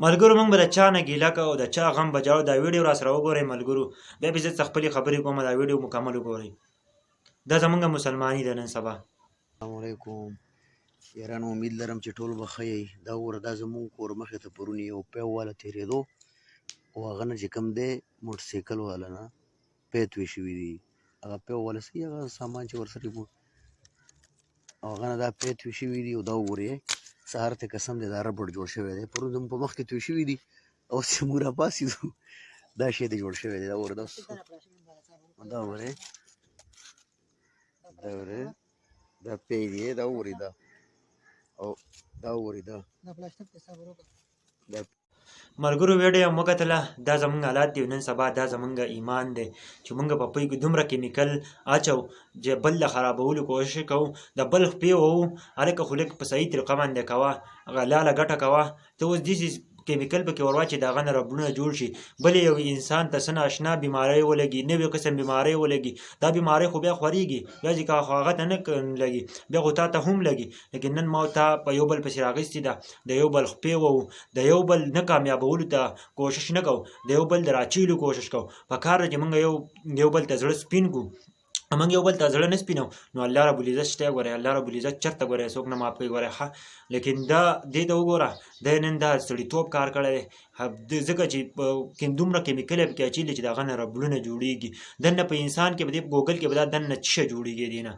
ملګرو موږ به د چا نه ګیله کوو د چا غم به جوړو دا ویډیو راسره وګورئ ملګرو بیا به زه خپلې خبرې کوم دا ویډیو مکمل وګورئ دا زمونږ مسلماني ده نن سبا. السلام علیکم یارانو امید لرم چې ټول به ښه یئ. دا وګوره دا زمونږ کور مخې ته پرون یو پیو والا تېرېدو او هغه نه چې کوم دی موټرسایکل والا نه پی توی شوي دي. هغه پیو والا صحیح هغه سامان چې ورسره او هغه نه دا پی توی شوي دي او دا وګورئ سهار ته قسم دی دا ربړ جوړ شوی دی. پرون زموږ په مخ کې توی شوي دي اوس چې موږ راپاڅېدو دا شی دی جوړ شوی دی. دا وګوره دا وګورئ دا وګورئ دا پی دی دا وګورئ دا او دا وګورئ دا ملګرو ویډیو مو کتله دا زمونږ حالات دی نن سبا دا زمونږ ایمان دی چې مونږ په پوی کې دومره کیمیکل اچو چې بل له خرابولو کوشش کوو د بل خپې وو هلکه خو لږ په صحیح طریقه باندې کوه غلاله ګټه کوه ته اوس داسې کیمیکل پکې ورواچې د هغه نه ربړونه جوړ شي بل یو انسان ته څه ناشنا بیماری ولګي نوې قسم بیماری ولګي دا بیماری خو بیا خورېږي بیا چې که هغه ته نه لګي بیا خو تا ته هم لګي لیکن نن ما تا په یو بل پسې راغیستې ده د یو بل خپې وو د یو بل نه کامیابولو ته کوشش نه کوو د یو بل د راچیلو کوشش کوو په کار ده چې موږ یو بل ته زړه سپین کړو موږ یو بل ته زړه نه سپینو نو الله رب العزت شته ګورئ الله رب العزت چېرته ګورئ څوک نه ماف کوي ګورئ ښه لیکن دا دې ته وګوره دی نن دا سړیتوب کار کړی دی ځکه چې دومره کیمیکل یې پکې اچولي چې د هغه نه ربړونه جوړېږي دننه په انسان کې به دې په ګوګل کې به دا دننه څه شی جوړېږي دې نه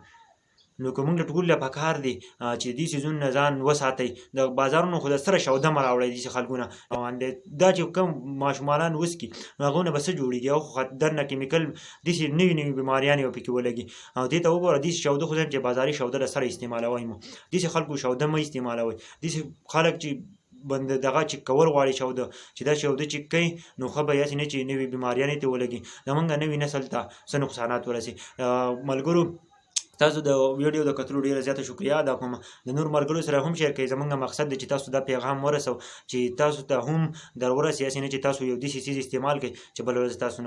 نو که موږ له ټول له پکار دی چې دې څیزونو نه ځان وساتئ د بازارونو خو د سره شودمه راوړی داسې خلکونه روان دی دا چې کوم ماشومانان وڅکي نو هغو نه به څه جوړېږي او خو درنه کیمیکل داسې نوي نوي بیماریانې به پکې ولګي او دې ته وګوره داسې شوده خو چې بازاري شوده له سره استعمالوئ مو داسې خلکو شوده مه استعمالوئ داسې خلک چې بند دغه چې کول غواړي شوده چې دا شوده چې کوي نو ښه به یاسې نه چې نوي بیماریانې ترې ولګي زمونږ نوي نسل ته څه نقصانات ورسي. ملګرو تاسو د ویډیو د کتلو ډیره زیاته شکریا ادا کوم د نور ملګرو سره هم شیر کړئ زمونږ مقصد دی چې تاسو دا پیغام ورسو چې تاسو ته هم در ورسي یاسې نه چې تاسو یو داسې څیز استعمال کړئ چې بله ورځ تاسو